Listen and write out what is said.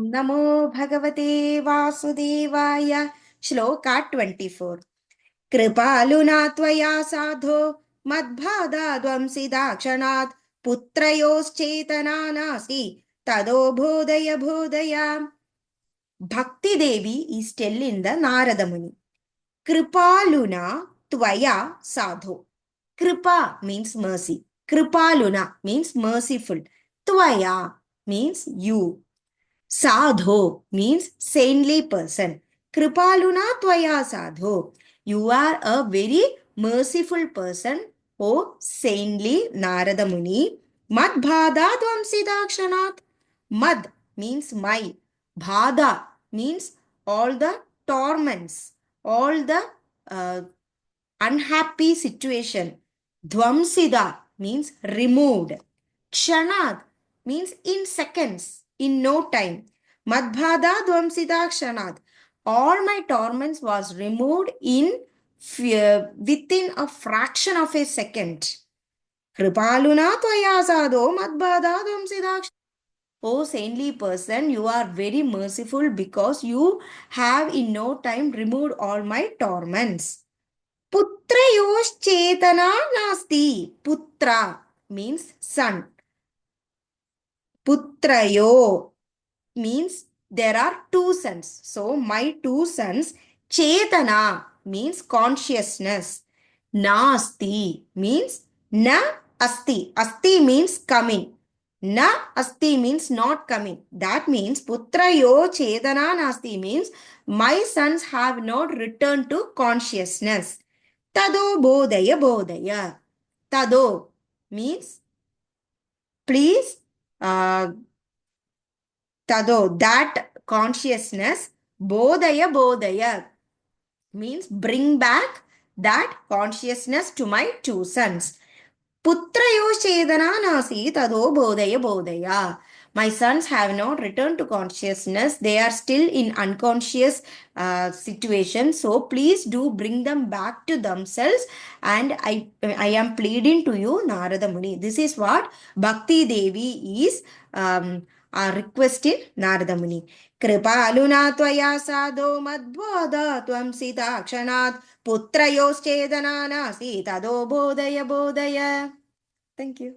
Om Namo Bhagavate Vasudevaya. Shloka 24. Kripaluna tvaya sadho madbhadadvamsidakshanat putrayoschetana tado bodhaya bodhaya. Bhakti Devi is telling the Narada Muni. Kripaluna tvaya sadho. Kripa means mercy. Kripaluna means merciful. Tvaya means you. Sadho means saintly person. Kripaluna tvaya sadho. You are a very merciful person, O saintly Narada Muni. Mad bhada dvamsidakshanat. Mad means my. Bhada means all the torments, all the uh, unhappy situation. Dvamsida means removed. Kshanad means in seconds, in no time. Madbhada dvamsida kshanad. All my torments was removed in within a fraction of a second. Kripaluna tvaya sadho madbhada dvamsida kshanad. O saintly person, you are very merciful because you have in no time removed all my torments. Putrayoschetana nasti. Putra means son. Putrayo means there are two sons. So my two sons. Chetana means consciousness. Nasti means na asti. Asti means coming. Na asti means not coming. That means putrayo chetana nasti means my sons have not returned to consciousness. Tado bodhaya bodhaya. Tado means please, tado, that consciousness. Bodhaya bodhaya means bring back that consciousness to my two sons. Putrayo chedana nasi tado bodhaya bodhaya. My sons have not returned to consciousness. They are still in unconscious situation. So please do bring them back to themselves. And I am pleading to you, Narada Muni. This is what Bhakti Devi is requesting Narada Muni. Kripaluna tvaya sadho madbodha tvam sita kshanat putrayoschedana nasi tado bodhaya bodhaya. Thank you.